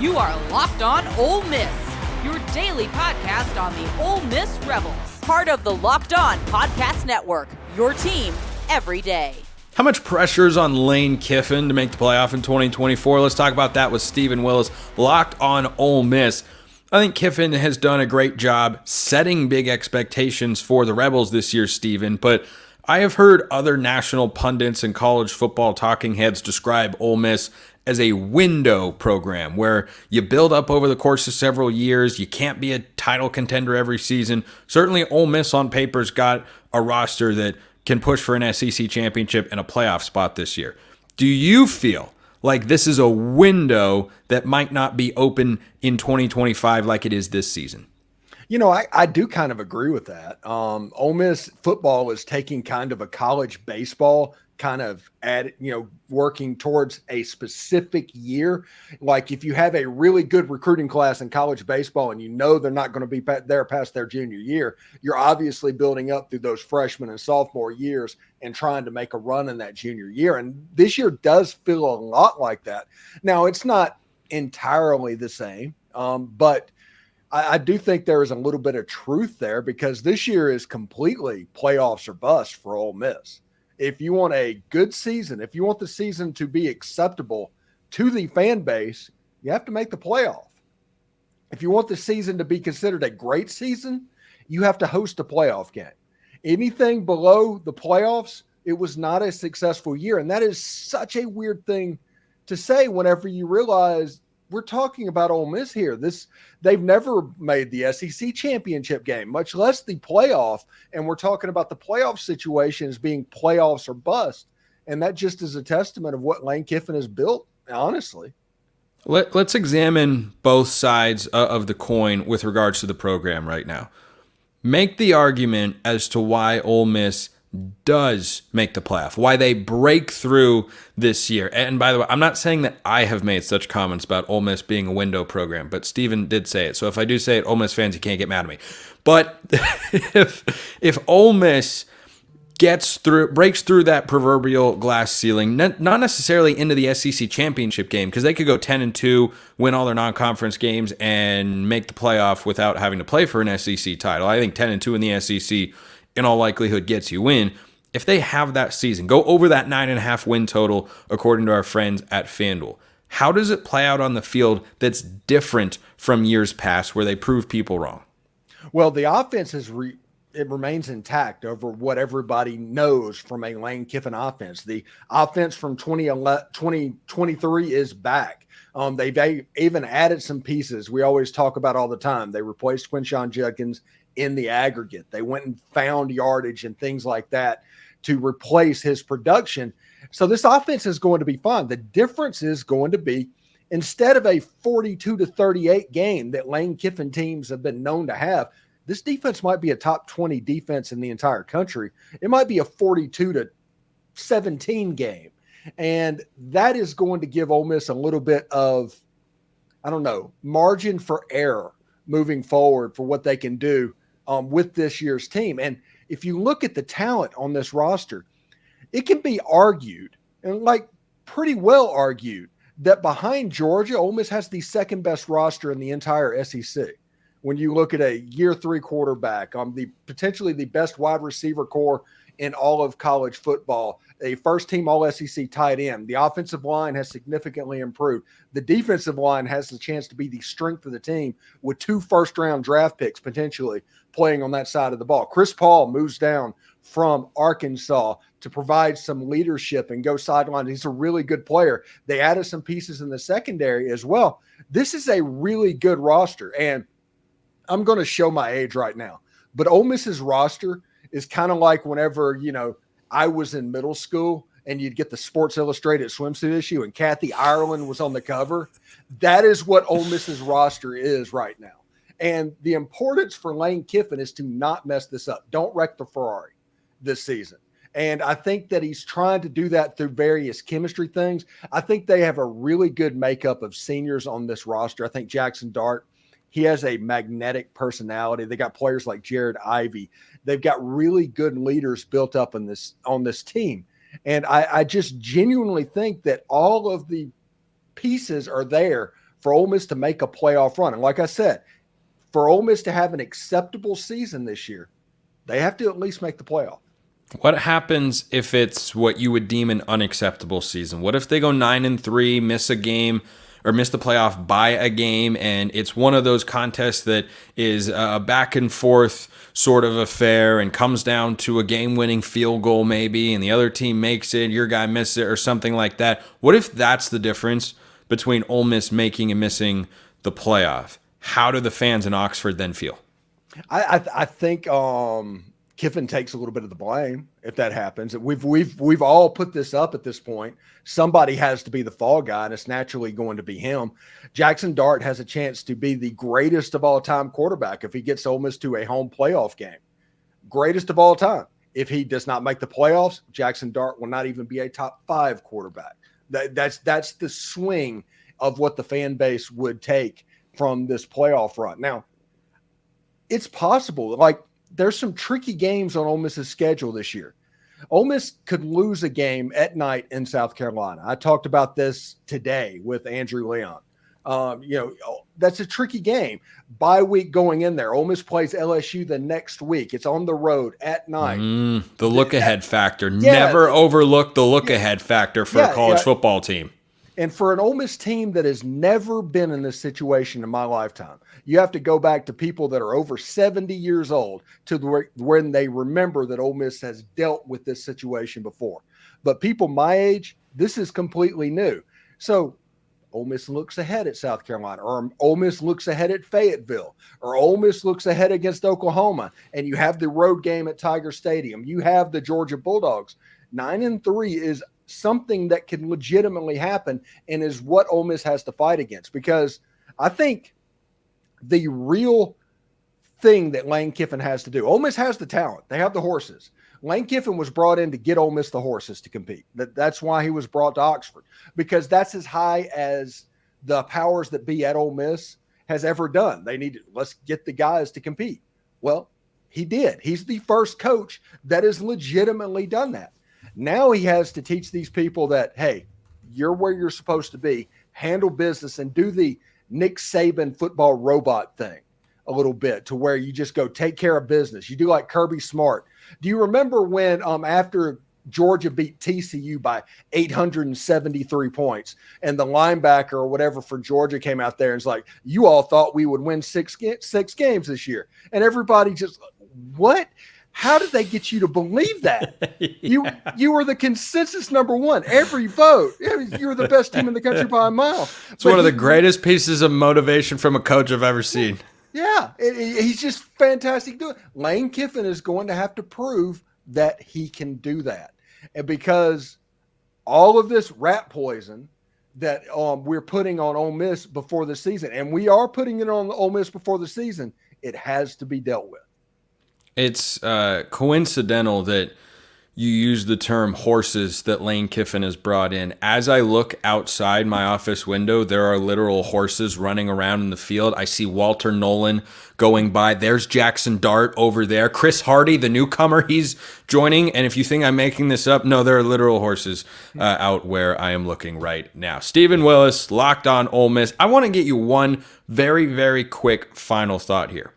You are Locked On Ole Miss, your daily podcast on the Ole Miss Rebels. Part of the Locked On Podcast Network, your team every day. How much pressure is on Lane Kiffin to make the playoff in 2024? Let's talk about that with Stephen Willis, Locked On Ole Miss. I think Kiffin has done a great job setting big expectations for the Rebels this year, Stephen, but I have heard other national pundits and college football talking heads describe Ole Miss as a window program where you build up over the course of several years. You can't be a title contender every season. Certainly Ole Miss on paper's got a roster that can push for an SEC championship and a playoff spot this year. Do you feel like this is a window that might not be open in 2025 like it is this season? You know, I do kind of agree with that. Ole Miss football is taking kind of a college baseball kind of working towards a specific year. Like if you have a really good recruiting class in college baseball and you know they're not going to be there past their junior year, you're obviously building up through those freshman and sophomore years and trying to make a run in that junior year. And this year does feel a lot like that. Now, it's not entirely the same, but I do think there is a little bit of truth there because this year is completely playoffs or bust for Ole Miss. If you want a good season, if you want the season to be acceptable to the fan base, you have to make the playoff. If you want the season to be considered a great season, you have to host a playoff game. Anything below the playoffs, it was not a successful year. And that is such a weird thing to say whenever you realize we're talking about Ole Miss here. They've never made the SEC championship game, much less the playoff. And we're talking about the playoff situation as being playoffs or bust. And that just is a testament of what Lane Kiffin has built, honestly. Let's examine both sides of the coin with regards to the program right now. Make the argument as to why Ole Miss does make the playoff, why they break through this year. And by the way, I'm not saying that I have made such comments about Ole Miss being a window program, but Steven did say it. So if I do say it, Ole Miss fans, you can't get mad at me. But if Ole Miss breaks through that proverbial glass ceiling, not necessarily into the SEC championship game, because they could go 10-2, win all their non-conference games, and make the playoff without having to play for an SEC title. I think 10-2 in the SEC in all likelihood gets you in. If they have that season, go over that 9.5 win total, according to our friends at FanDuel, how does it play out on the field that's different from years past where they prove people wrong? Well, the offense it remains intact over what everybody knows from a Lane Kiffin offense. The offense from 2023 is back. They've even added some pieces we always talk about all the time. They replaced Quinshon Judkins in the aggregate. They went and found yardage and things like that to replace his production. So this offense is going to be fun. The difference is going to be instead of a 42-38 game that Lane Kiffin teams have been known to have, this defense might be a top 20 defense in the entire country. It might be a 42-17 game. And that is going to give Ole Miss a little bit of, margin for error moving forward for what they can do with this year's team. And if you look at the talent on this roster, it can be argued, and pretty well argued, that behind Georgia, Ole Miss has the second best roster in the entire SEC. When you look at a year 3 quarterback, potentially the best wide receiver core in all of college football, a first-team All-SEC tight end. The offensive line has significantly improved. The defensive line has the chance to be the strength of the team with 2 first-round draft picks potentially playing on that side of the ball. Chris Paul moves down from Arkansas to provide some leadership and go sideline. He's a really good player. They added some pieces in the secondary as well. This is a really good roster, and I'm going to show my age right now, but Ole Miss's roster is kind of like whenever, I was in middle school and you'd get the Sports Illustrated swimsuit issue and Kathy Ireland was on the cover. That is what Ole Miss's roster is right now. And the importance for Lane Kiffin is to not mess this up. Don't wreck the Ferrari this season. And I think that he's trying to do that through various chemistry things. I think they have a really good makeup of seniors on this roster. I think Jackson Dart, he has a magnetic personality. They got players like Jared Ivey. They've got really good leaders built up on this team. And I just genuinely think that all of the pieces are there for Ole Miss to make a playoff run. And like I said, for Ole Miss to have an acceptable season this year, they have to at least make the playoff. What happens if it's what you would deem an unacceptable season? What if they go 9-3, miss a game, or miss the playoff by a game, and it's one of those contests that is a back and forth sort of affair and comes down to a game-winning field goal maybe, and the other team makes it, your guy misses it, or something like that? What if that's the difference between Ole Miss making and missing the playoff? How do the fans in Oxford then feel? I think Kiffin takes a little bit of the blame if that happens. We've all put this up at this point. Somebody has to be the fall guy, and it's naturally going to be him. Jackson Dart has a chance to be the greatest of all time quarterback if he gets Ole Miss to a home playoff game. Greatest of all time. If he does not make the playoffs, Jackson Dart will not even be a top 5 quarterback. That's the swing of what the fan base would take from this playoff run. Now, it's possible. Like, there's some tricky games on Ole Miss's schedule this year. Ole Miss could lose a game at night in South Carolina. I talked about this today with Andrew Leon. That's a tricky game. Bye week going in there. Ole Miss plays LSU the next week. It's on the road at night. The look-ahead factor. Never overlook the look-ahead factor for a college football team. And for an Ole Miss team that has never been in this situation in my lifetime, you have to go back to people that are over 70 years old to when they remember that Ole Miss has dealt with this situation before. But people my age, this is completely new. So Ole Miss looks ahead at South Carolina, or Ole Miss looks ahead at Fayetteville, or Ole Miss looks ahead against Oklahoma, and you have the road game at Tiger Stadium. You have the Georgia Bulldogs. 9-3 is something that can legitimately happen and is what Ole Miss has to fight against, because I think the real thing that Lane Kiffin has to do, Ole Miss has the talent. They have the horses. Lane Kiffin was brought in to get Ole Miss the horses to compete. That's why he was brought to Oxford, because that's as high as the powers that be at Ole Miss has ever done. They need to, let's get the guys to compete. Well, he did. He's the first coach that has legitimately done that. Now he has to teach these people that, hey, you're where you're supposed to be, handle business, and do the Nick Saban football robot thing a little bit, to where you just go take care of business. You do like Kirby Smart. Do you remember when after Georgia beat TCU by 873 points and the linebacker or whatever for Georgia came out there and was like, you all thought we would win six games this year? And everybody just, what? How did they get you to believe that? You were the consensus number one. Every vote. You were the best team in the country by a mile. It's one of the greatest pieces of motivation from a coach I've ever seen. Yeah, he's just fantastic doing it. Lane Kiffin is going to have to prove that he can do that. And because all of this rat poison that we're putting on Ole Miss before the season, and we are putting it on Ole Miss before the season, it has to be dealt with. It's coincidental that you use the term horses that Lane Kiffin has brought in. As I look outside my office window, there are literal horses running around in the field. I see Walter Nolan going by. There's Jackson Dart over there. Chris Hardy, the newcomer, he's joining. And if you think I'm making this up, no, there are literal horses out where I am looking right now. Stephen Willis, Locked On Ole Miss. I want to get you one very, very quick final thought here.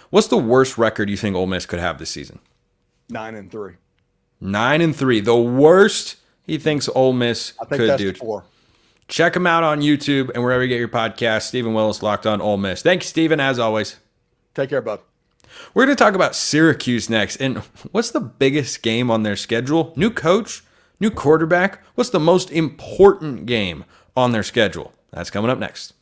What's the worst record you think Ole Miss could have this season? 9-3. 9-3. The worst he thinks Ole Miss could do. 4. Check him out on YouTube and wherever you get your podcast. Stephen Willis, Locked On Ole Miss. Thank you, Stephen, as always. Take care, bud. We're going to talk about Syracuse next. And what's the biggest game on their schedule? New coach, new quarterback. What's the most important game on their schedule? That's coming up next.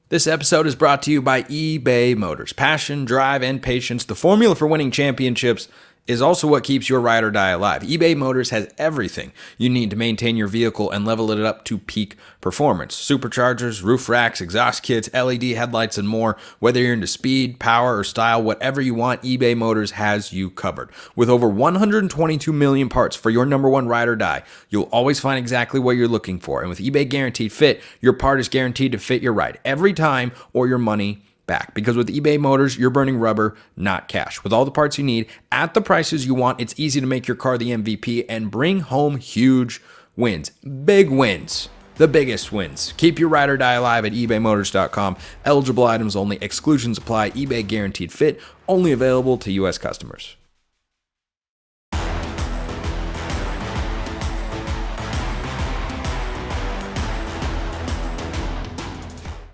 This episode is brought to you by eBay Motors. Passion, drive, and patience, the formula for winning championships, is also what keeps your ride or die alive. eBay Motors has everything you need to maintain your vehicle and level it up to peak performance. Superchargers, roof racks, exhaust kits, LED headlights, and more. Whether you're into speed, power, or style, whatever you want, eBay Motors has you covered. With over 122 million parts for your number one ride or die, you'll always find exactly what you're looking for. And with eBay Guaranteed Fit, your part is guaranteed to fit your ride every time, or your money back. Because with eBay Motors, you're burning rubber, not cash. With all the parts you need at the prices you want, it's easy to make your car the MVP and bring home huge wins. Big wins. the biggest wins. Keep your ride or die alive at ebaymotors.com. Eligible items only. Exclusions apply. eBay guaranteed fit. Only available to U.S. customers.